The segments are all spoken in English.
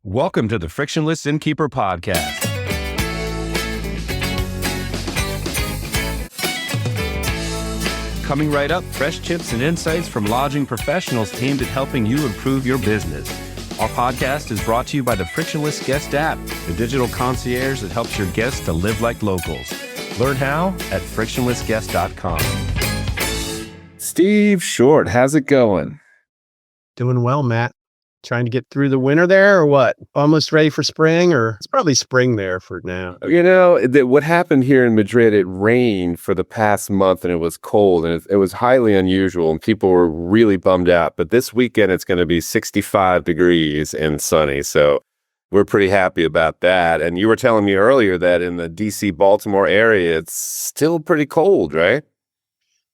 Welcome to the Frictionless Innkeeper podcast. Coming right up, fresh tips and insights from lodging professionals aimed at helping you improve your business. Our podcast is brought to you by the Frictionless Guest App, the digital concierge that helps your guests to live like locals. Learn how at frictionlessguest.com. Steve Short, how's it going? Doing well, Matt. Trying to get through the winter there or what? Almost ready for spring, or it's probably spring there for now. You know, what happened here in Madrid, it rained for the past month and it was cold and it was highly unusual and people were really bummed out. But this weekend, it's going to be 65 degrees and sunny. So we're pretty happy about that. And you were telling me earlier that in the DC, Baltimore area, it's still pretty cold, right?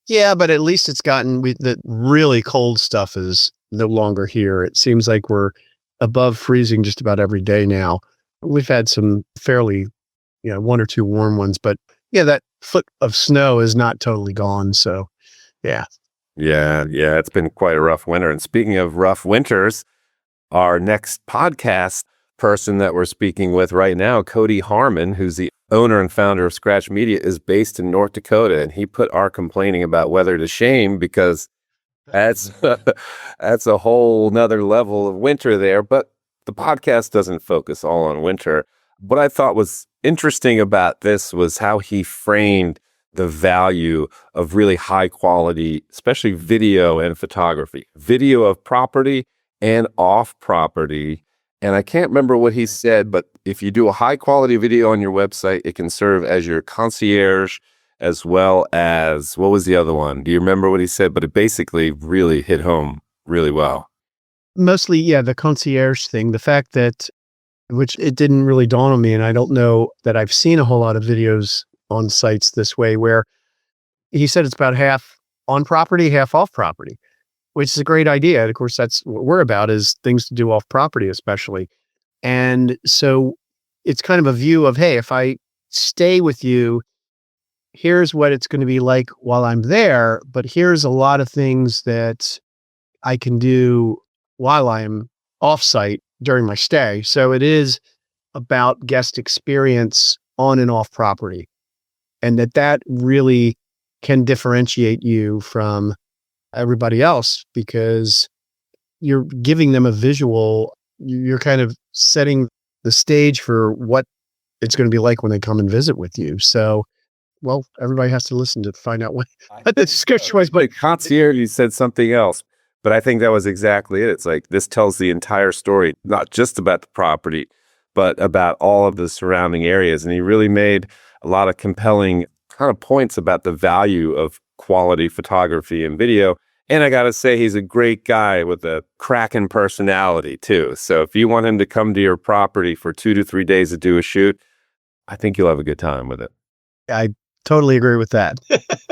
Yeah, but at least it's gotten, the really cold stuff is no longer here. It seems like we're above freezing just about every day now. We've had some fairly, one or two warm ones, but yeah, that foot of snow is not totally gone. So yeah. Yeah, it's been quite a rough winter. And speaking of rough winters, our next podcast person that we're speaking with right now, Cody Harmon, who's the owner and founder of Scratch Media, is based in North Dakota. And he put our complaining about weather to shame because that's a whole nother level of winter there. But the podcast doesn't focus all on winter. What I thought was interesting about this was how he framed the value of really high quality, especially video and photography, video of property and off property. And I can't remember what he said, but if you do a high quality video on your website, it can serve as your concierge as well as, what was the other one? Do you remember what he said? But it basically really hit home really well. Mostly, yeah, the concierge thing, the fact that, which it didn't really dawn on me, and I don't know that I've seen a whole lot of videos on sites this way, where he said it's about half on property, half off property, which is a great idea. And of course, that's what we're about, is things to do off property, especially. And so it's kind of a view of, hey, if I stay with you, here's what it's going to be like while I'm there, but here's a lot of things that I can do while I'm offsite during my stay. So it is about guest experience on and off property, and that really can differentiate you from everybody else because you're giving them a visual. You're kind of setting the stage for what it's going to be like when they come and visit with you. So, well, everybody has to listen to find out what the discussion was. But concierge, you said something else, but I think that was exactly it. It's like, this tells the entire story, not just about the property, but about all of the surrounding areas. And he really made a lot of compelling kind of points about the value of quality photography and video. And I got to say, he's a great guy with a cracking personality too. So if you want him to come to your property for 2 to 3 days to do a shoot, I think you'll have a good time with it. I totally agree with that.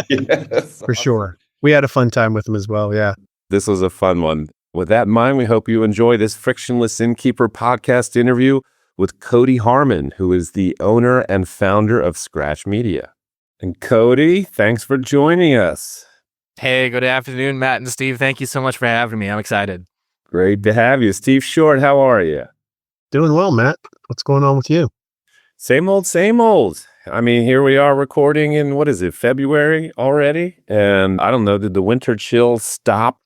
Yes, for sure. We had a fun time with him as well. Yeah. This was a fun one. With that in mind, we hope you enjoy this Frictionless Innkeeper podcast interview with Cody Harmon, who is the owner and founder of Scratch Media. And Cody, thanks for joining us. Hey, good afternoon, Matt and Steve. Thank you so much for having me. I'm excited. Great to have you. Steve Short, how are you? Doing well, Matt. What's going on with you? Same old, same old. I mean, here we are recording in, what is it, February already? And I don't know, did the winter chill stop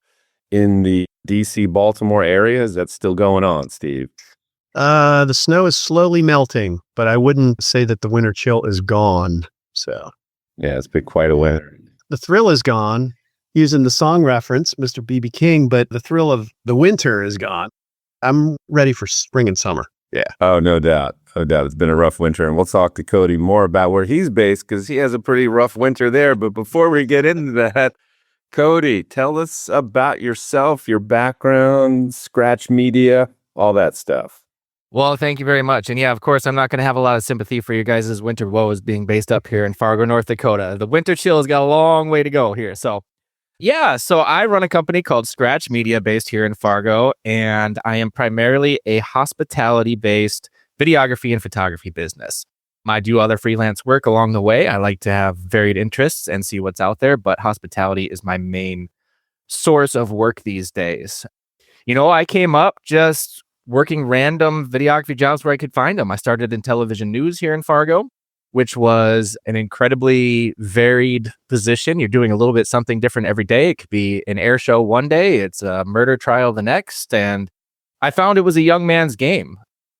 in the DC, Baltimore area? Is that still going on, Steve? The snow is slowly melting, but I wouldn't say that the winter chill is gone. So yeah, it's been quite a winter. The thrill is gone, using the song reference, Mr. B.B. King, but the thrill of the winter is gone. I'm ready for spring and summer. Yeah. Oh, no doubt. No doubt. It's been a rough winter, and we'll talk to Cody more about where he's based because he has a pretty rough winter there. But before we get into that, Cody, tell us about yourself, your background, Scratch Media, all that stuff. Well, thank you very much. And yeah, of course, I'm not going to have a lot of sympathy for your guys' winter woes being based up here in Fargo, North Dakota. The winter chill has got a long way to go here. So I run a company called Scratch Media based here in Fargo, and I am primarily a hospitality-based videography and photography business. I do other freelance work along the way. I like to have varied interests and see what's out there, but hospitality is my main source of work these days. I came up just working random videography jobs where I could find them. I started in television news here in Fargo, which was an incredibly varied position. You're doing a little bit something different every day. It could be an air show one day, it's a murder trial the next. And I found it was a young man's game.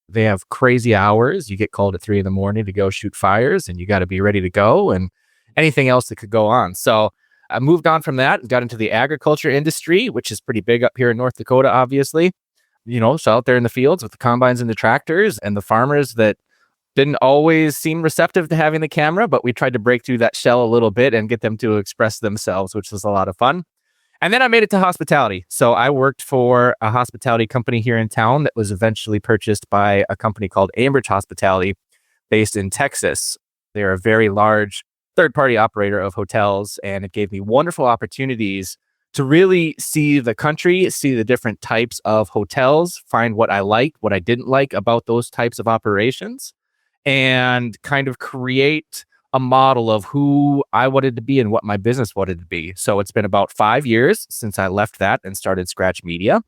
They have crazy hours. You get called at 3 a.m. to go shoot fires, and you got to be ready to go, and anything else that could go on. So I moved on from that and got into the agriculture industry, which is pretty big up here in North Dakota, obviously. So out there in the fields with the combines and the tractors and the farmers that didn't always seem receptive to having the camera, but we tried to break through that shell a little bit and get them to express themselves, which was a lot of fun. And then I made it to hospitality. So I worked for a hospitality company here in town that was eventually purchased by a company called Ambridge Hospitality based in Texas. They're a very large third-party operator of hotels, and it gave me wonderful opportunities to really see the country, see the different types of hotels, find what I liked, what I didn't like about those types of operations, and kind of create a model of who I wanted to be and what my business wanted to be. So it's been about 5 years since I left that and started Scratch Media,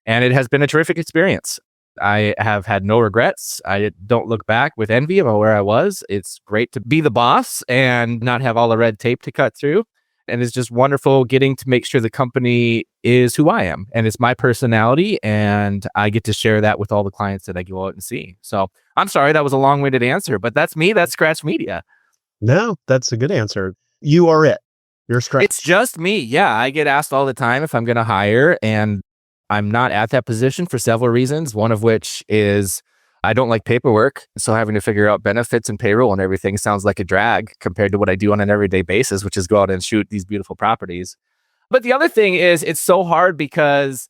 and it has been a terrific experience. I have had no regrets. I don't look back with envy about where I was. It's great to be the boss and not have all the red tape to cut through. And it's just wonderful getting to make sure the company is who I am and it's my personality. And I get to share that with all the clients that I go out and see. So I'm sorry, that was a long-winded answer, but that's me. That's Scratch Media. No, that's a good answer. You are it. You're Scratch. It's just me. Yeah. I get asked all the time if I'm going to hire, and I'm not at that position for several reasons. One of which is I don't like paperwork. So having to figure out benefits and payroll and everything sounds like a drag compared to what I do on an everyday basis, which is go out and shoot these beautiful properties. But the other thing is it's so hard because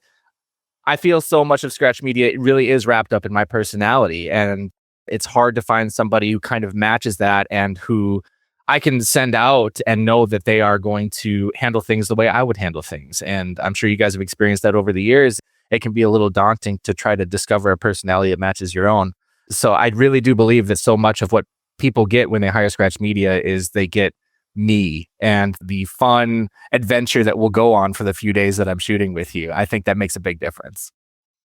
I feel so much of Scratch Media, it really is wrapped up in my personality. And it's hard to find somebody who kind of matches that and who I can send out and know that they are going to handle things the way I would handle things. And I'm sure you guys have experienced that over the years. It can be a little daunting to try to discover a personality that matches your own. So I really do believe that so much of what people get when they hire Scratch Media is they get me and the fun adventure that we'll go on for the few days that I'm shooting with you. I think that makes a big difference.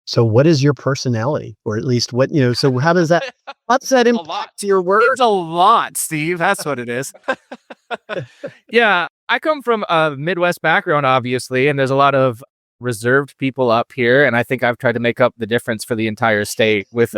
So what is your personality? Or at least what, so how does that, what's that impact your work? It's a lot, Steve. That's what it is. Yeah. I come from a Midwest background, obviously, and there's a lot of reserved people up here. And I think I've tried to make up the difference for the entire state with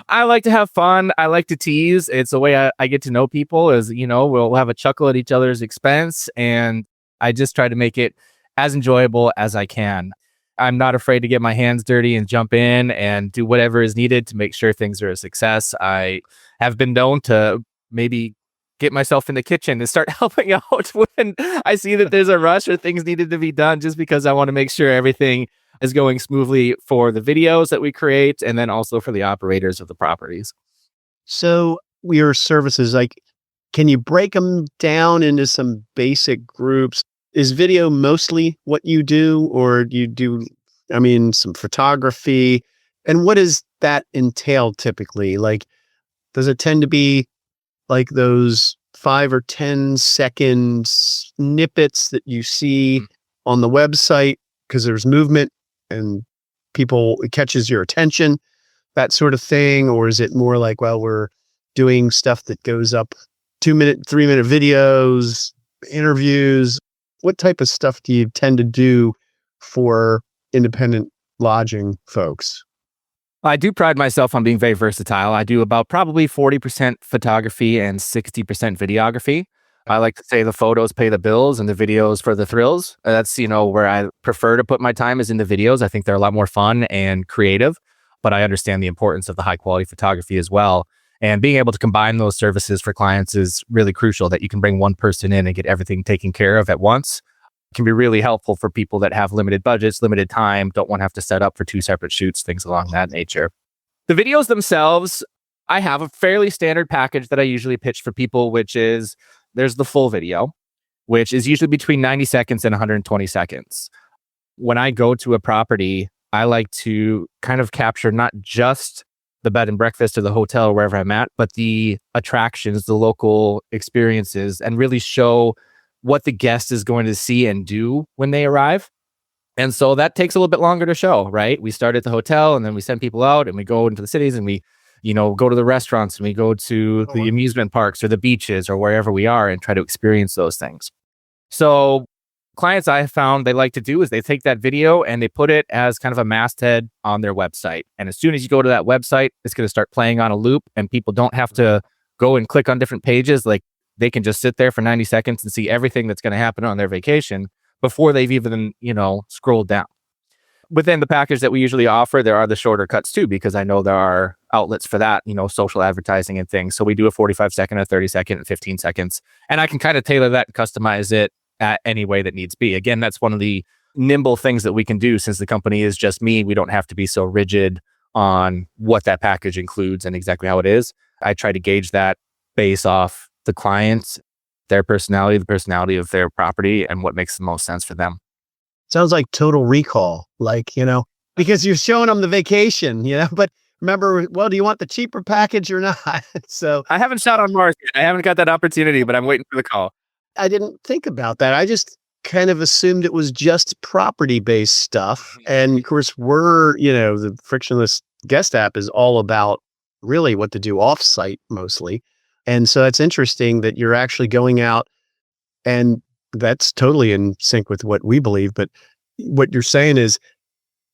I like to have fun. I like to tease. It's the way I get to know people is, we'll have a chuckle at each other's expense. And I just try to make it as enjoyable as I can. I'm not afraid to get my hands dirty and jump in and do whatever is needed to make sure things are a success. I have been known to maybe get myself in the kitchen and start helping out when I see that there's a rush or things needed to be done, just because I want to make sure everything is going smoothly for the videos that we create and then also for the operators of the properties. So your services, can you break them down into some basic groups? Is video mostly what you do, or do you do, some photography? And what does that entail typically? Does it tend to be like those 5 or 10 second snippets that you see on the website because there's movement and it catches your attention, that sort of thing? Or is it more like, well, we're doing stuff that goes up 2-minute, 3-minute videos, interviews? What type of stuff do you tend to do for independent lodging folks? I do pride myself on being very versatile. I do about probably 40% photography and 60% videography. I like to say the photos pay the bills and the videos for the thrills. That's, where I prefer to put my time is in the videos. I think they're a lot more fun and creative, but I understand the importance of the high quality photography as well. And being able to combine those services for clients is really crucial, that you can bring one person in and get everything taken care of at once. It can be really helpful for people that have limited budgets, limited time, don't want to have to set up for 2 separate shoots, things along that nature. The videos themselves, I have a fairly standard package that I usually pitch for people, which is there's the full video, which is usually between 90 seconds and 120 seconds. When I go to a property, I like to kind of capture not just the bed and breakfast or the hotel or wherever I'm at, but the attractions, the local experiences, and really show what the guest is going to see and do when they arrive. And so that takes a little bit longer to show, right? We start at the hotel and then we send people out and we go into the cities and we, go to the restaurants and we go to the amusement parks or the beaches or wherever we are and try to experience those things. So clients I have found they like to do is they take that video and they put it as kind of a masthead on their website. And as soon as you go to that website, it's going to start playing on a loop and people don't have to go and click on different pages. Like they can just sit there for 90 seconds and see everything that's going to happen on their vacation before they've even, scrolled down. Within the package that we usually offer, there are the shorter cuts too, because I know there are outlets for that, social advertising and things. So we do a 45-second, a 30-second, and 15 seconds. And I can kind of tailor that and customize it at any way that needs be. Again, that's one of the nimble things that we can do since the company is just me. We don't have to be so rigid on what that package includes and exactly how it is. I try to gauge that based off the clients, their personality, the personality of their property, and what makes the most sense for them. Sounds like Total Recall, because you're showing them the vacation, but remember, well, do you want the cheaper package or not? So I haven't shot on Mars yet. I haven't got that opportunity, but I'm waiting for the call. I didn't think about that. I just kind of assumed it was just property-based stuff. And of course, the Frictionless Guest App is all about really what to do off-site mostly. And so that's interesting that you're actually going out, and that's totally in sync with what we believe. But what you're saying is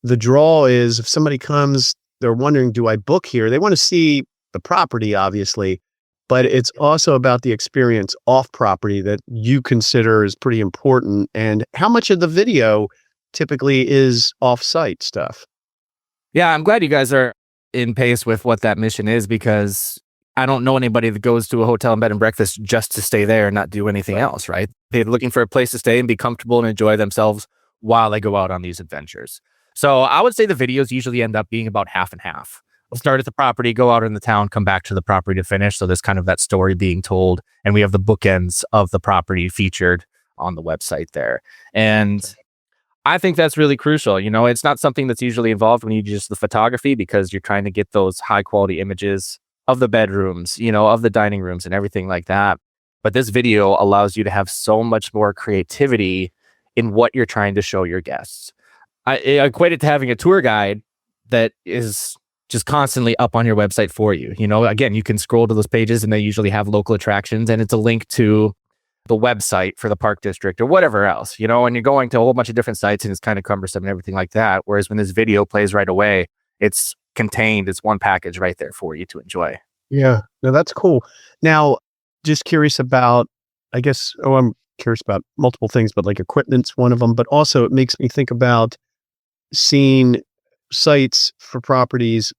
the draw is if somebody comes, they're wondering, do I book here? They want to see the property, obviously, but it's also about the experience off property that you consider is pretty important. And how much of the video typically is off-site stuff? Yeah, I'm glad you guys are in pace with what that mission is, because I don't know anybody that goes to a hotel and bed and breakfast just to stay there and not do anything else, right? They're looking for a place to stay and be comfortable and enjoy themselves while they go out on these adventures. So I would say the videos usually end up being about half and half. We'll start at the property, go out in the town, come back to the property to finish. So there's kind of that story being told. And we have the bookends of the property featured on the website there. And I think that's really crucial. It's not something that's usually involved when you do just the photography, because you're trying to get those high quality images of the bedrooms, of the dining rooms and everything like that. But this video allows you to have so much more creativity in what you're trying to show your guests. I equate it to having a tour guide that is just constantly up on your website for you. Again, you can scroll to those pages and they usually have local attractions and it's a link to the website for the park district or whatever else, and you're going to a whole bunch of different sites and it's kind of cumbersome and everything like that. Whereas when this video plays right away, it's contained, it's one package right there for you to enjoy. Yeah, no, that's cool. Now, just curious about, I'm curious about multiple things, but like equipment's one of them, but also it makes me think about seeing sites for properties.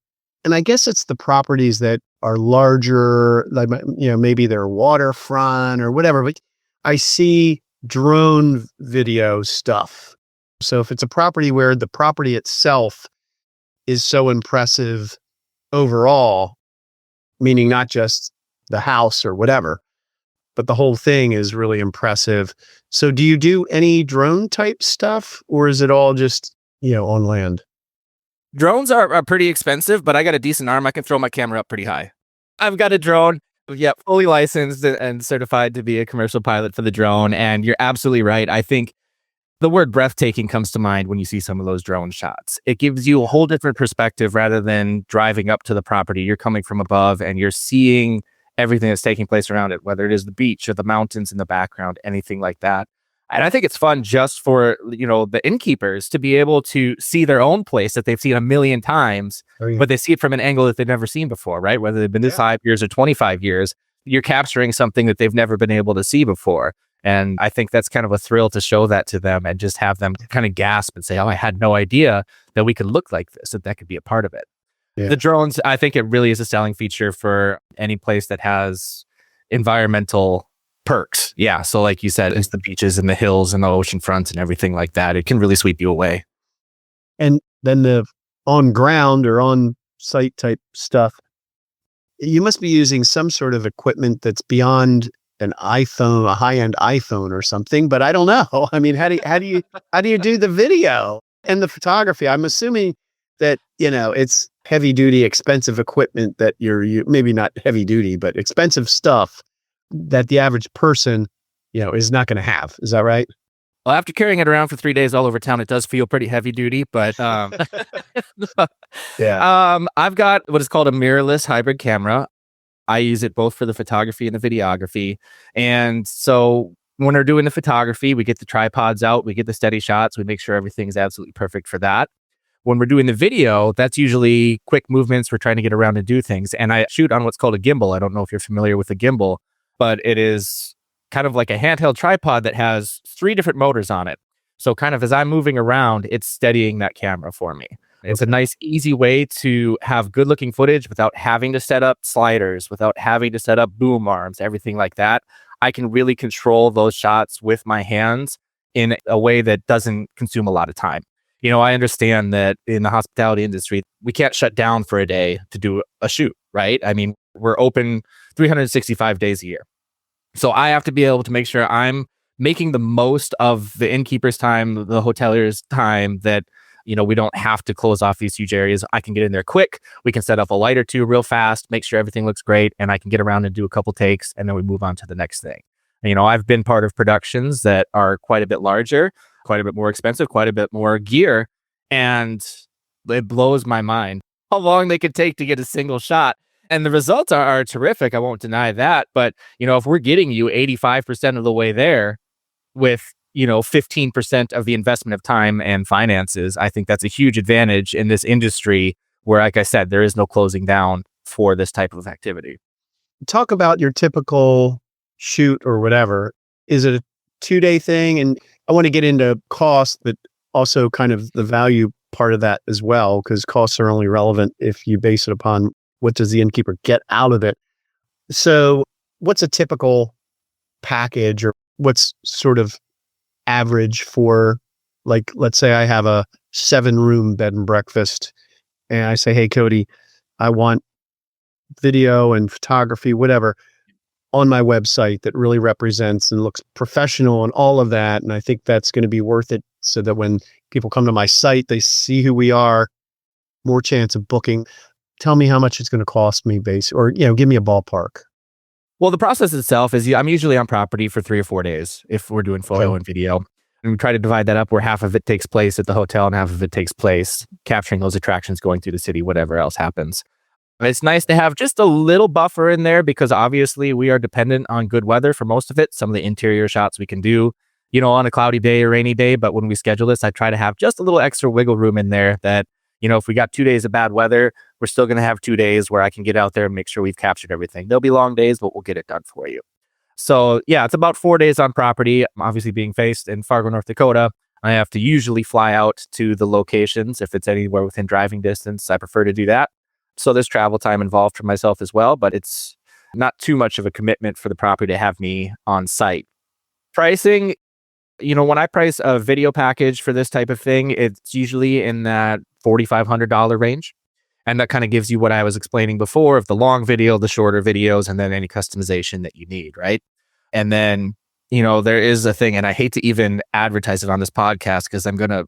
And I guess it's the properties that are larger, like, maybe they're waterfront or whatever, but I see drone video stuff. So if it's a property where the property itself is so impressive overall, meaning not just the house or whatever, but the whole thing is really impressive. So do you do any drone type stuff, or is it all just, on land? Drones are pretty expensive, but I got a decent arm. I can throw my camera up pretty high. I've got a drone, fully licensed and certified to be a commercial pilot for the drone. And you're absolutely right. I think the word breathtaking comes to mind when you see some of those drone shots. It gives you a whole different perspective rather than driving up to the property. You're coming from above and you're seeing everything that's taking place around it, whether it is the beach or the mountains in the background, anything like that. And I think it's fun just for, the innkeepers to be able to see their own place that they've seen a million times, but they see it from an angle that they've never seen before, right? Whether they've been there 5 years or 25 years, you're capturing something that they've never been able to see before. And I think that's kind of a thrill to show that to them and just have them kind of gasp and say, oh, I had no idea that we could look like this, that could be a part of it. Yeah. The drones, I think it really is a selling feature for any place that has environmental perks. Yeah. So like you said, it's the beaches and the hills and the ocean fronts and everything like that. It can really sweep you away. And then the on ground or on site type stuff, you must be using some sort of equipment that's beyond an iPhone, a high-end iPhone or something, but I don't know. I mean, how do you do the video and the photography? I'm assuming that, it's heavy duty, expensive equipment that you maybe not heavy duty, but expensive stuff that the average person, is not going to have. Is that right? Well, after carrying it around for 3 days all over town, it does feel pretty heavy duty, but Yeah. I've got what is called a mirrorless hybrid camera. I use it both for the photography and the videography. And so when we're doing the photography, we get the tripods out, we get the steady shots, we make sure everything's absolutely perfect for that. When we're doing the video, that's usually quick movements. We're trying to get around and do things. And I shoot on what's called a gimbal. I don't know if you're familiar with a gimbal, but it is kind of like a handheld tripod that has 3 different motors on it. So kind of as I'm moving around, it's steadying that camera for me. It's a nice, easy way to have good looking footage without having to set up sliders, without having to set up boom arms, everything like that. I can really control those shots with my hands in a way that doesn't consume a lot of time. I understand that in the hospitality industry, we can't shut down for a day to do a shoot, right? I mean, we're open 365 days a year. So I have to be able to make sure I'm making the most of the innkeeper's time, the hotelier's time, that we don't have to close off these huge areas. I can get in there quick. We can set up a light or two real fast, make sure everything looks great, and I can get around and do a couple takes, and then we move on to the next thing. I've been part of productions that are quite a bit larger, quite a bit more expensive, quite a bit more gear, and it blows my mind how long they could take to get a single shot. And the results are terrific. I won't deny that. But, if we're getting you 85% of the way there with 15% of the investment of time and finances, I think that's a huge advantage in this industry where, like I said, there is no closing down for this type of activity. Talk about your typical shoot or whatever. Is it a 2-day thing? And I want to get into cost, but also kind of the value part of that as well, because costs are only relevant if you base it upon what does the innkeeper get out of it. So what's a typical package, or what's sort of average for, like, let's say I have a 7-room bed and breakfast and I say, hey, Cody, I want video and photography, whatever, on my website that really represents and looks professional and all of that. And I think that's going to be worth it, so that when people come to my site, they see who we are, more chance of booking. Tell me how much it's going to cost me, or give me a ballpark. Well, the process itself is I'm usually on property for 3 or 4 days if we're doing photo and video. And we try to divide that up where half of it takes place at the hotel and half of it takes place capturing those attractions going through the city, whatever else happens. It's nice to have just a little buffer in there because obviously we are dependent on good weather for most of it. Some of the interior shots we can do, on a cloudy day or rainy day. But when we schedule this, I try to have just a little extra wiggle room in there that, if we got 2 days of bad weather, we're still going to have 2 days where I can get out there and make sure we've captured everything. There'll be long days, but we'll get it done for you. So yeah, it's about 4 days on property. Obviously being based in Fargo, North Dakota, I have to usually fly out to the locations. If it's anywhere within driving distance, I prefer to do that. So there's travel time involved for myself as well, but it's not too much of a commitment for the property to have me on site. Pricing, when I price a video package for this type of thing, it's usually in that $4,500 range. And that kind of gives you what I was explaining before of the long video, the shorter videos, and then any customization that you need, right? And then, there is a thing, and I hate to even advertise it on this podcast because I'm going to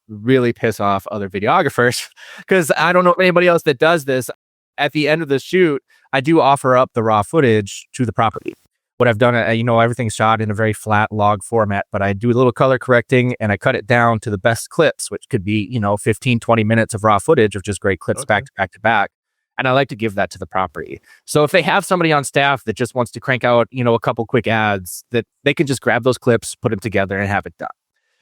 really piss off other videographers because I don't know anybody else that does this. At the end of the shoot, I do offer up the raw footage to the property. What I've done, everything's shot in a very flat log format, but I do a little color correcting and I cut it down to the best clips, which could be, 15, 20 minutes of raw footage of just great clips back to back to back. And I like to give that to the property. So if they have somebody on staff that just wants to crank out, a couple quick ads, that they can just grab those clips, put them together and have it done.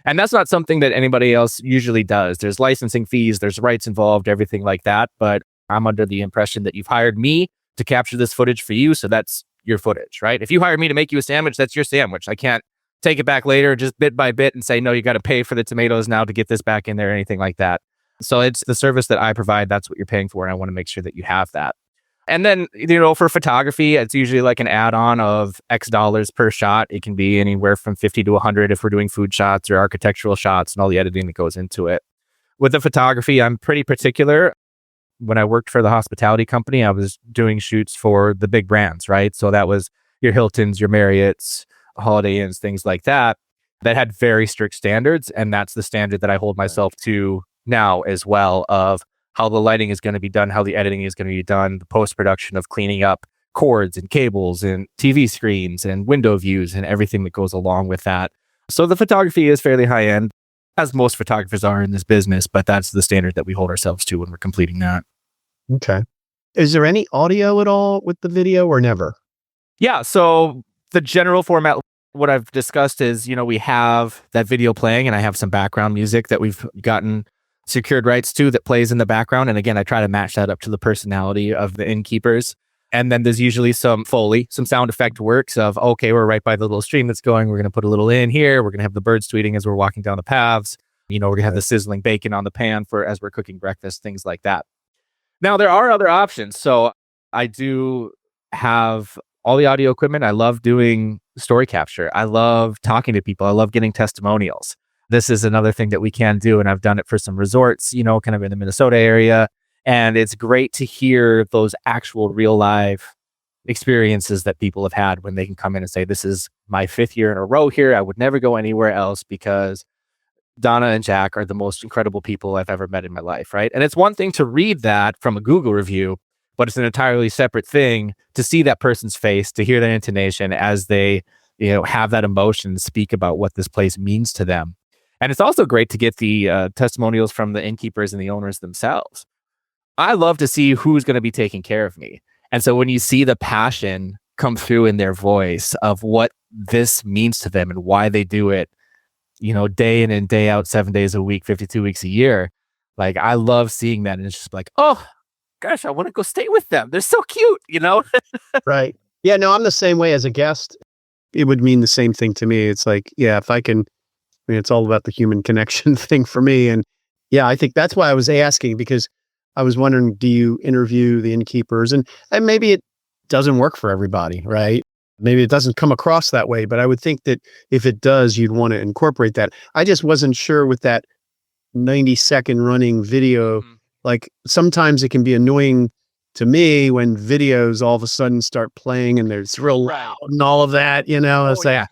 And that's not something that anybody else usually does. There's licensing fees, there's rights involved, everything like that. But I'm under the impression that you've hired me to capture this footage for you. So that's your footage, right? If you hire me to make you a sandwich, that's your sandwich. I can't take it back later just bit by bit and say, no, you got to pay for the tomatoes now to get this back in there or anything like that. So it's the service that I provide. That's what you're paying for. And I want to make sure that you have that. And then, for photography, it's usually like an add-on of X dollars per shot. It can be anywhere from 50 to 100 if we're doing food shots or architectural shots and all the editing that goes into it. With the photography, I'm pretty particular. When I worked for the hospitality company, I was doing shoots for the big brands, right? So that was your Hiltons, your Marriotts, Holiday Inns, things like that had very strict standards. And that's the standard that I hold myself to now as well, of how the lighting is going to be done, how the editing is going to be done, the post-production of cleaning up cords and cables and TV screens and window views and everything that goes along with that. So the photography is fairly high end, as most photographers are in this business, but that's the standard that we hold ourselves to when we're completing that. Okay. Is there any audio at all with the video or never? Yeah. So the general format, what I've discussed is, we have that video playing and I have some background music that we've gotten secured rights to that plays in the background. And again, I try to match that up to the personality of the innkeepers. And then there's usually some Foley, some sound effect works of, okay, we're right by the little stream that's going. We're going to put a little in here. We're going to have the birds tweeting as we're walking down the paths. We're going to have the sizzling bacon on the pan for as we're cooking breakfast, things like that. Now, there are other options. So I do have all the audio equipment. I love doing story capture. I love talking to people. I love getting testimonials. This is another thing that we can do. And I've done it for some resorts, kind of in the Minnesota area. And it's great to hear those actual real life experiences that people have had when they can come in and say, this is my 5th year in a row here. I would never go anywhere else because Donna and Jack are the most incredible people I've ever met in my life, right? And it's one thing to read that from a Google review, but it's an entirely separate thing to see that person's face, to hear their intonation as they, have that emotion, speak about what this place means to them. And it's also great to get the testimonials from the innkeepers and the owners themselves. I love to see who's going to be taking care of me. And so when you see the passion come through in their voice of what this means to them and why they do it, day in and day out, 7 days a week, 52 weeks a year, like I love seeing that. And it's just like, oh gosh, I want to go stay with them. They're so cute, Right. Yeah, no, I'm the same way as a guest. It would mean the same thing to me. It's like, yeah, if I can, it's all about the human connection thing for me. And yeah, I think that's why I was asking, because I was wondering, do you interview the innkeepers? And maybe it doesn't work for everybody, right? Maybe it doesn't come across that way, but I would think that if it does, you'd want to incorporate that. I just wasn't sure with that 90-second running video. Like sometimes it can be annoying to me when videos all of a sudden start playing and there's real loud and all of that, It's like,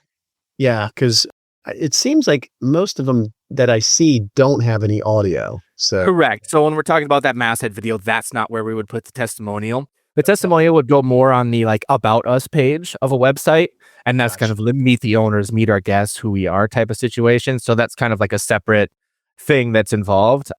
yeah, because it seems like most of them that I see don't have any audio. So correct. So when we're talking about that masthead video, that's not where we would put the testimonial. The testimonial would go more on the about us page of a website. And that's kind of meet the owners, meet our guests, who we are type of situation. So that's kind of like a separate thing that's involved.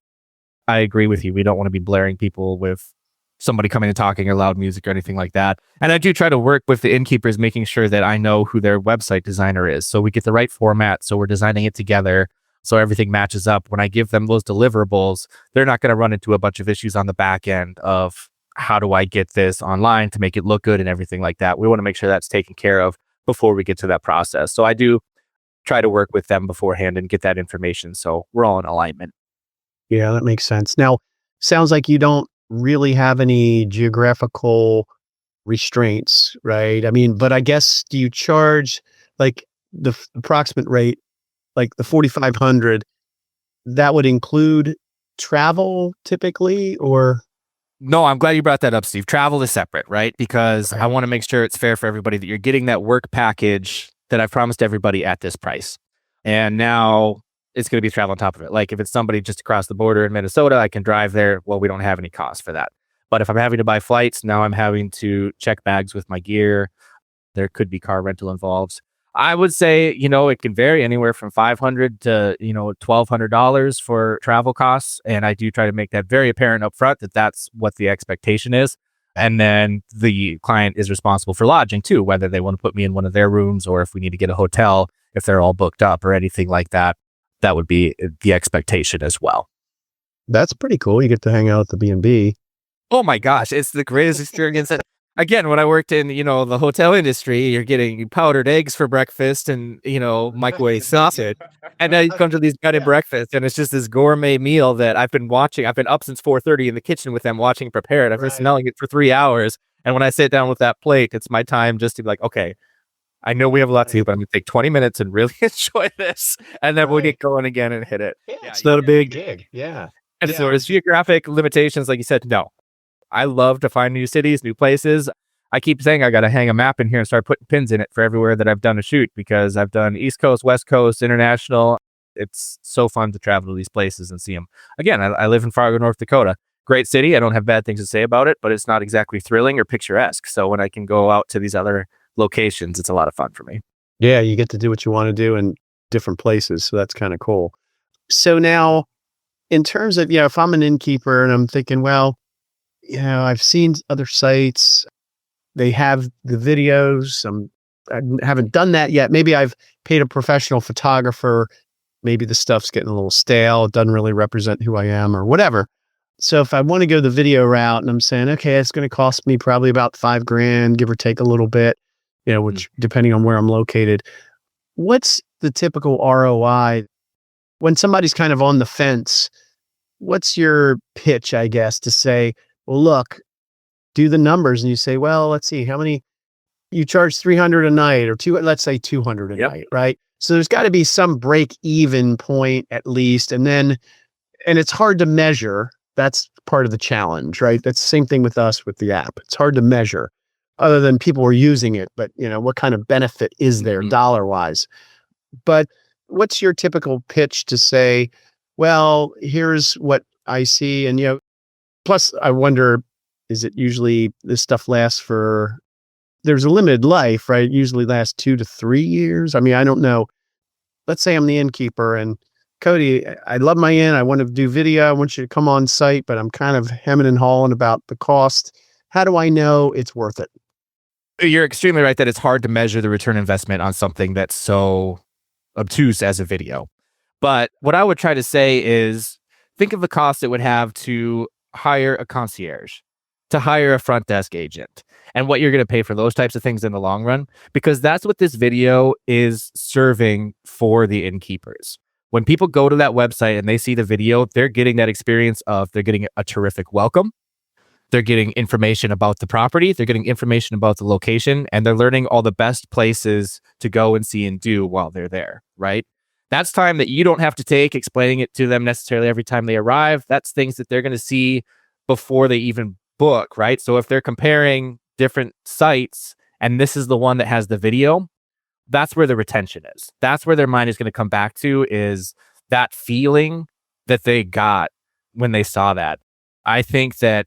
I agree with you. We don't want to be blaring people with somebody coming and talking or loud music or anything like that. And I do try to work with the innkeepers, making sure that I know who their website designer is. So we get the right format. So we're designing it together. So everything matches up. When I give them those deliverables, they're not going to run into a bunch of issues on the back end of how do I get this online to make it look good and everything like that. We want to make sure that's taken care of before we get to that process. So I do try to work with them beforehand and get that information. So we're all in alignment. Yeah, that makes sense. Now, sounds like you don't really have any geographical restraints, right? I mean, but I guess, do you charge like the approximate rate, like the 4,500, that would include travel typically, or? No, I'm glad you brought that up, Steve. Travel is separate, right? Because I want to make sure it's fair for everybody that you're getting that work package that I've promised everybody at this price. And now it's going to be travel on top of it. Like if it's somebody just across the border in Minnesota, I can drive there. Well, we don't have any cost for that. But if I'm having to buy flights, now I'm having to check bags with my gear. There could be car rental involved. I would say, it can vary anywhere from $500 to, $1,200 for travel costs. And I do try to make that very apparent up front that that's what the expectation is. And then the client is responsible for lodging too, whether they want to put me in one of their rooms or if we need to get a hotel, if they're all booked up or anything like that. That would be the expectation as well. That's pretty cool. You get to hang out at the B&B. Oh my gosh, it's the greatest experience. Again, when I worked in, the hotel industry, you're getting powdered eggs for breakfast and, microwave sausage. And then you come to these gutted breakfasts and it's just this gourmet meal that I've been watching. I've been up since 4:30 in the kitchen with them watching it prepared. I've been smelling it for 3 hours. And when I sit down with that plate, it's my time just to be like, okay, I know we have a lot to do, but I'm going to take 20 minutes and really enjoy this. And then we'll get going again and hit it. Yeah, it's not a big gig. Yeah. And so as geographic limitations, like you said, no. I love to find new cities, new places. I keep saying I got to hang a map in here and start putting pins in it for everywhere that I've done a shoot because I've done East Coast, West Coast, international. It's so fun to travel to these places and see them. Again, I live in Fargo, North Dakota. Great city. I don't have bad things to say about it, but it's not exactly thrilling or picturesque. So when I can go out to these other locations, it's a lot of fun for me. Yeah, you get to do what you want to do. And different places. So that's kind of cool. So now, in terms of, if I'm an innkeeper and I'm thinking, well, I've seen other sites, they have the videos. I haven't done that yet. Maybe I've paid a professional photographer. Maybe the stuff's getting a little stale. It doesn't really represent who I am or whatever. So if I want to go the video route and I'm saying, okay, it's going to cost me probably about $5,000, give or take a little bit, which depending on where I'm located, what's the typical ROI when somebody's kind of on the fence? What's your pitch, I guess, to say, well, look, do the numbers, and you say, well, let's see, how many you charge $300 a night or let's say $200 a night, right? So there's got to be some break even point at least. And it's hard to measure. That's part of the challenge, right? That's the same thing with us with the app. It's hard to measure other than people are using it, but what kind of benefit is there dollar wise? But what's your typical pitch to say, well, here's what I see. And, plus I wonder, is it usually this stuff lasts there's a limited life, right? It usually lasts 2 to 3 years. I mean, I don't know. Let's say I'm the innkeeper and Cody, I love my inn. I want to do video. I want you to come on site, but I'm kind of hemming and hawing about the cost. How do I know it's worth it? You're extremely right that it's hard to measure the return investment on something that's so obtuse as a video. But what I would try to say is think of the cost it would have to hire a concierge, to hire a front desk agent, and what you're going to pay for those types of things in the long run, because that's what this video is serving for the innkeepers. When people go to that website and they see the video, they're getting that experience of they're getting a terrific welcome. They're getting information about the property. They're getting information about the location, and they're learning all the best places to go and see and do while they're there, right? That's time that you don't have to take explaining it to them necessarily every time they arrive. That's things that they're going to see before they even book, right? So if they're comparing different sites and this is the one that has the video, that's where the retention is. That's where their mind is going to come back to, is that feeling that they got when they saw that. I think that,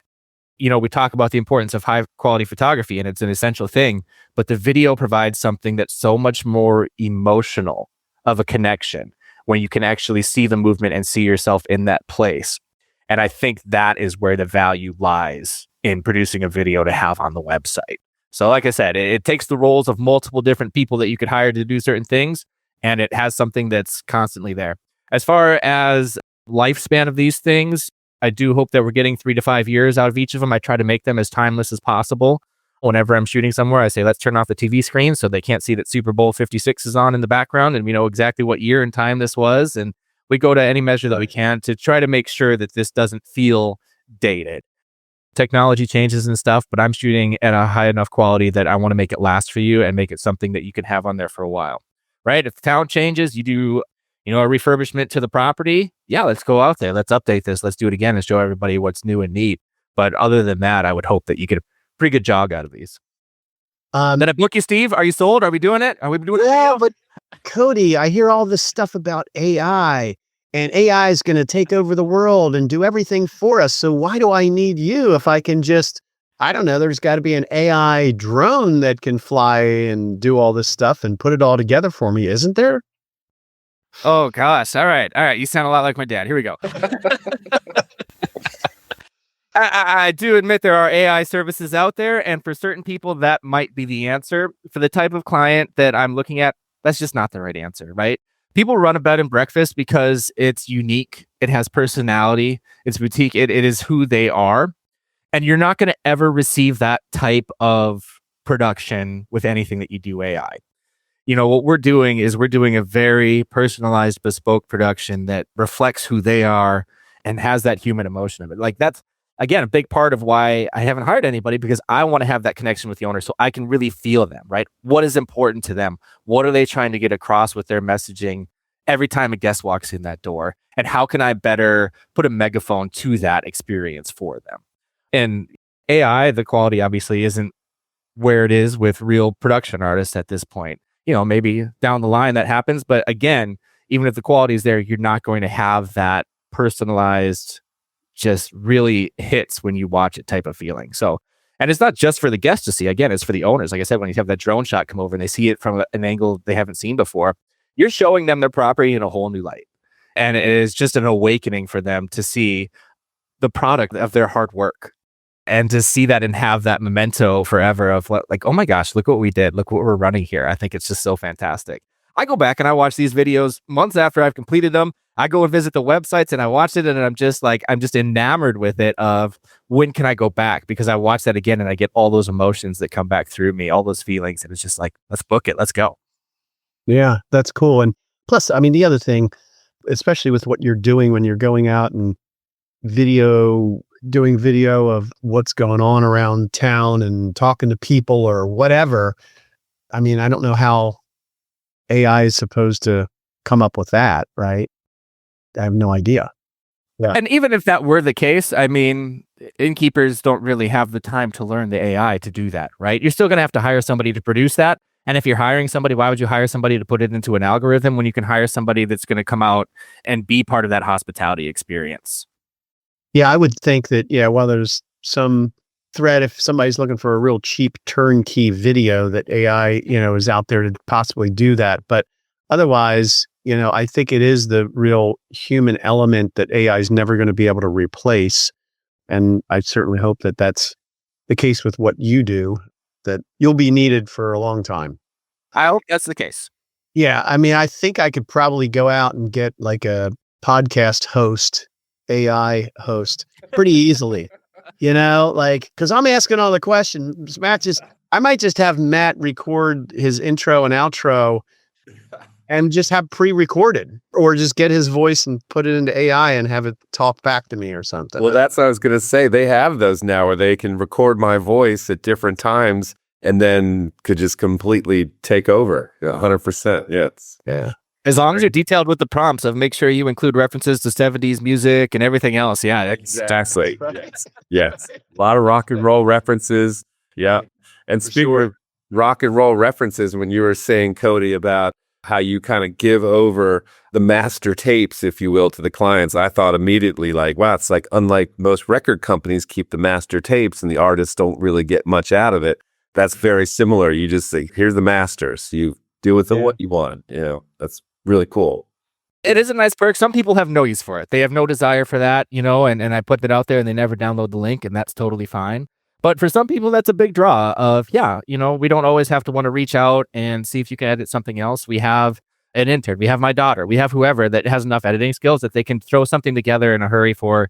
we talk about the importance of high quality photography and it's an essential thing, but the video provides something that's so much more emotional of a connection when you can actually see the movement and see yourself in that place. And I think that is where the value lies in producing a video to have on the website. So like I said, it takes the roles of multiple different people that you could hire to do certain things, and it has something that's constantly there. As far as lifespan of these things, I do hope that we're getting 3 to 5 years out of each of them. I try to make them as timeless as possible. Whenever I'm shooting somewhere, I say, let's turn off the TV screen so they can't see that Super Bowl 56 is on in the background, and we know exactly what year and time this was. And we go to any measure that we can to try to make sure that this doesn't feel dated. Technology changes and stuff, but I'm shooting at a high enough quality that I want to make it last for you and make it something that you can have on there for a while, right? If the town changes, you do, a refurbishment to the property. Yeah, let's go out there. Let's update this. Let's do it again and show everybody what's new and neat. But other than that, I would hope that you get a pretty good jog out of these. Then I book you, Steve. Are you sold? Are we doing it? Are we doing it? Yeah, but Cody, I hear all this stuff about AI. And AI is going to take over the world and do everything for us. So why do I need you if I can just, I don't know, there's got to be an AI drone that can fly and do all this stuff and put it all together for me, isn't there? Oh, gosh. All right. You sound a lot like my dad. Here we go. I do admit there are AI services out there, and for certain people, that might be the answer. For the type of client that I'm looking at, that's just not the right answer, right? People run a bed and breakfast because it's unique. It has personality. It's boutique. It is who they are. And you're not going to ever receive that type of production with anything that you do AI. What we're doing is we're doing a very personalized, bespoke production that reflects who they are and has that human emotion of it. Like that's, again, a big part of why I haven't hired anybody, because I want to have that connection with the owner so I can really feel them, right? What is important to them? What are they trying to get across with their messaging every time a guest walks in that door? And how can I better put a megaphone to that experience for them? And AI, the quality obviously isn't where it is with real production artists at this point. Maybe down the line that happens. But again, even if the quality is there, you're not going to have that personalized, just really hits when you watch it type of feeling. So, and it's not just for the guests to see. Again, it's for the owners. Like I said, when you have that drone shot come over and they see it from an angle they haven't seen before, you're showing them their property in a whole new light. And it is just an awakening for them to see the product of their hard work and to see that and have that memento forever of what, like, oh my gosh, look what we did. Look what we're running here. I think it's just so fantastic. I go back and I watch these videos months after I've completed them. I go and visit the websites and I watch it and I'm just enamored with it of when can I go back? Because I watch that again and I get all those emotions that come back through me, all those feelings. And it's just like, let's book it. Let's go. Yeah, that's cool. And plus, I mean, the other thing, especially with what you're doing when you're going out and doing video of what's going on around town and talking to people or whatever. I mean, I don't know how AI is supposed to come up with that, right? I have no idea. Yeah. And even if that were the case, I mean, innkeepers don't really have the time to learn the AI to do that, right? You're still going to have to hire somebody to produce that. And if you're hiring somebody, why would you hire somebody to put it into an algorithm when you can hire somebody that's going to come out and be part of that hospitality experience? Yeah, I would think that, while there's some threat, if somebody's looking for a real cheap turnkey video, that AI, is out there to possibly do that. But otherwise, I think it is the real human element that AI is never going to be able to replace. And I certainly hope that that's the case with what you do, that you'll be needed for a long time. I hope that's the case. Yeah. I mean, I think I could probably go out and get like a podcast host, AI host pretty easily, because I'm asking all the questions. I might just have Matt record his intro and outro and just have pre-recorded, or just get his voice and put it into AI and have it talk back to me or something. Well, that's what I was going to say. They have those now where they can record my voice at different times and then could just completely take over. 100%. Yeah. As long as you're detailed with the prompts of make sure you include references to 70s music and everything else. Yeah, exactly. Yes. A lot of rock and roll references. Yeah. And speaking of rock and roll references, when you were saying, Cody, about how you kind of give over the master tapes, if you will, to the clients, I thought immediately like, wow, it's like unlike most record companies keep the master tapes and the artists don't really get much out of it. That's very similar. You just say, here's the masters. You do with them what you want. That's really cool. It is a nice perk. Some people have no use for it. They have no desire for that, and I put that out there and they never download the link, and that's totally fine. But for some people, that's a big draw of, we don't always have to want to reach out and see if you can edit something else. We have an intern, we have my daughter, we have whoever that has enough editing skills that they can throw something together in a hurry for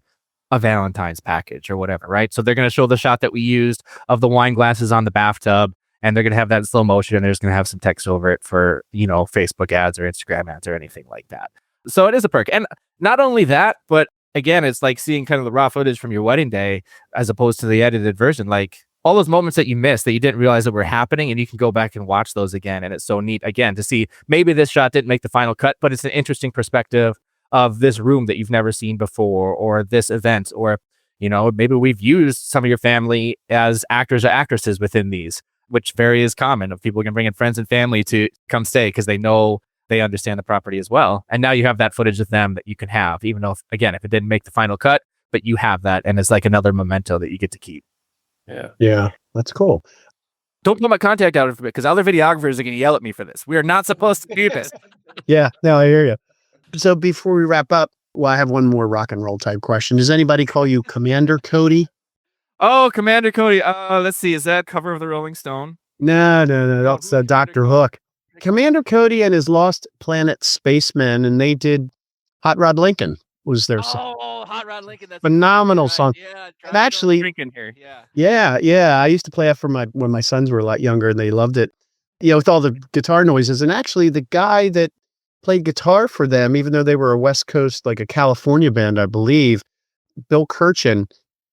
a Valentine's package or whatever, right? So they're going to show the shot that we used of the wine glasses on the bathtub, and they're going to have that in slow motion, and they're just going to have some text over it for, Facebook ads or Instagram ads or anything like that. So it is a perk. And not only that, but again, it's like seeing kind of the raw footage from your wedding day as opposed to the edited version. Like all those moments that you missed that you didn't realize that were happening, and you can go back and watch those again. And it's so neat, again, to see maybe this shot didn't make the final cut, but it's an interesting perspective of this room that you've never seen before, or this event, or, maybe we've used some of your family as actors or actresses within these, which very is common, of people can bring in friends and family to come stay because they know they understand the property as well. And now you have that footage of them that you can have, even though, if it didn't make the final cut, but you have that, and it's like another memento that you get to keep. Yeah, that's cool. Don't put my contact out for it, because other videographers are going to yell at me for this. We are not supposed to do this. Yeah, no, I hear you. So before we wrap up, I have one more rock and roll type question. Does anybody call you Commander Cody? Oh, Commander Cody. Let's see. Is that cover of the Rolling Stone? No. That's Dr. Hook. Commander Cody and his Lost Planet Spacemen, and they did Hot Rod Lincoln was their song. Oh, Hot Rod Lincoln. That's phenomenal song. Yeah, And actually, drinking here. yeah. I used to play it for when my sons were a lot younger, and they loved it. With all the guitar noises. And actually, the guy that played guitar for them, even though they were a West Coast, like a California band, I believe, Bill Kirchen,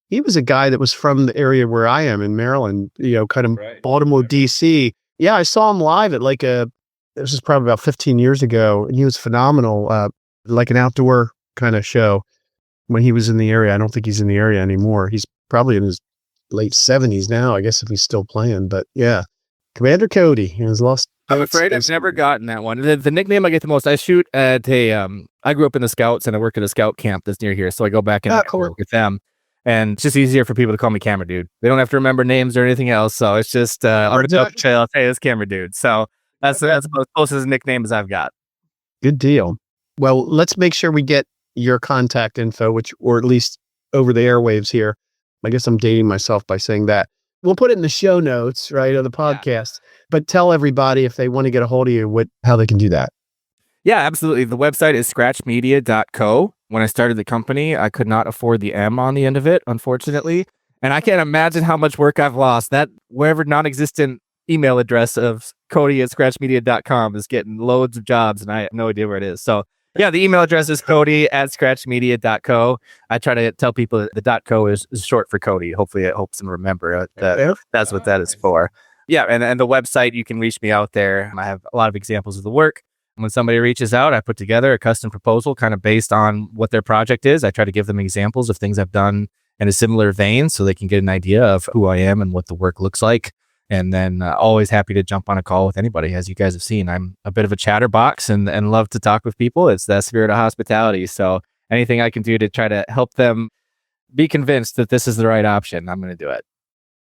he was a guy that was from the area where I am in Maryland, kind of Baltimore, DC. Yeah, I saw him live at this was probably about 15 years ago, and he was phenomenal, like an outdoor kind of show when he was in the area. I don't think he's in the area anymore. He's probably in his late 70s now, I guess, if he's still playing. But yeah, Commander Cody has lost. I'm afraid I've never gotten that one. The nickname I get the most, I shoot at I grew up in the Scouts, and I work at a scout camp that's near here. So I go back and work with them. And it's just easier for people to call me Camera Dude. They don't have to remember names or anything else. So it's just, I'll say this Camera Dude. So that's about as close as a nickname as I've got. Good deal. Well, let's make sure we get your contact info, or at least over the airwaves here. I guess I'm dating myself by saying that. We'll put it in the show notes, right, of the podcast. But tell everybody if they want to get a hold of you, how they can do that. Yeah, absolutely. The website is scratchmedia.co. When I started the company, I could not afford the M on the end of it, unfortunately. And I can't imagine how much work I've lost. That wherever non-existent email address of Cody@scratchmedia.com is getting loads of jobs, and I have no idea where it is. So yeah, the email address is Cody@scratchmedia.co. I try to tell people that the .co is short for Cody. Hopefully it helps them remember that that's what that is for. Yeah, and the website, you can reach me out there. I have a lot of examples of the work. When somebody reaches out, I put together a custom proposal kind of based on what their project is. I try to give them examples of things I've done in a similar vein so they can get an idea of who I am and what the work looks like. And then always happy to jump on a call with anybody. As you guys have seen, I'm a bit of a chatterbox and love to talk with people. It's that spirit of hospitality. So anything I can do to try to help them be convinced that this is the right option, I'm going to do it.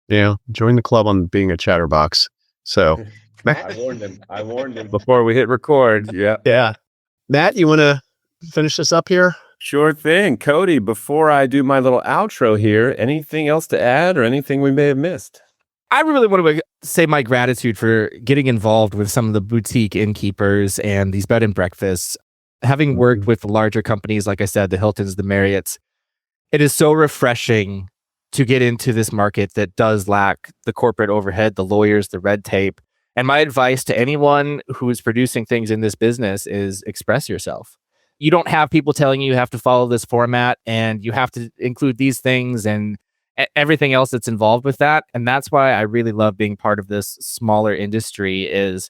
Yeah. Join the club on being a chatterbox. So I warned him before we hit record. Yeah. Yeah. Matt, you want to finish this up here? Sure thing. Cody, before I do my little outro here, anything else to add or anything we may have missed? I really want to say my gratitude for getting involved with some of the boutique innkeepers and these bed and breakfasts. Having worked with larger companies, like I said, the Hiltons, the Marriotts, it is so refreshing to get into this market that does lack the corporate overhead, the lawyers, the red tape. And my advice to anyone who is producing things in this business is express yourself. You don't have people telling you have to follow this format and you have to include these things and everything else that's involved with that. And that's why I really love being part of this smaller industry is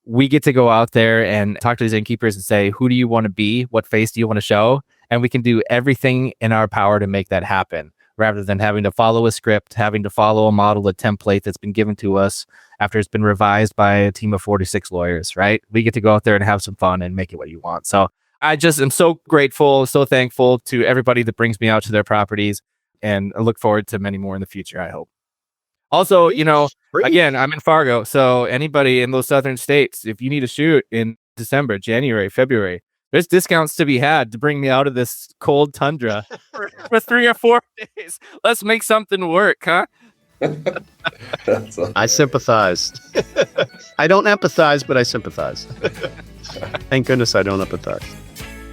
we get to go out there and talk to these innkeepers and say, who do you want to be? What face do you want to show? And we can do everything in our power to make that happen rather than having to follow a script, having to follow a model, a template that's been given to us after it's been revised by a team of 46 lawyers, right? We get to go out there and have some fun and make it what you want. So I just am so grateful, so thankful to everybody that brings me out to their properties. And I look forward to many more in the future, I hope. Also, again, I'm in Fargo. So anybody in those southern states, if you need a shoot in December, January, February, there's discounts to be had to bring me out of this cold tundra for 3 or 4 days. Let's make something work, huh? I sympathize. I don't empathize, but I sympathize. Thank goodness I don't empathize.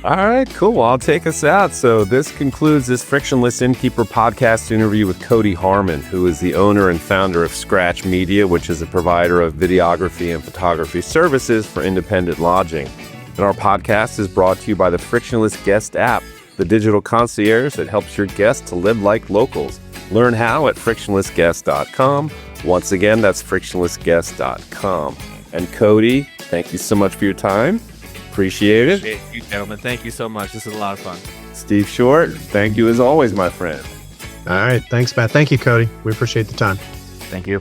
All right, cool. Well, I'll take us out. So this concludes this Frictionless Innkeeper podcast interview with Cody Harmon, who is the owner and founder of Scratch Media, which is a provider of videography and photography services for independent lodging. And our podcast is brought to you by the Frictionless Guest App, the digital concierge that helps your guests to live like locals. Learn how at frictionlessguest.com. Once again, that's frictionlessguest.com. And Cody, thank you so much for your time. Appreciate it. Appreciate you, gentlemen. Thank you so much. This is a lot of fun. Steve Short, thank you as always, my friend. All right. Thanks, Matt. Thank you, Cody. We appreciate the time. Thank you.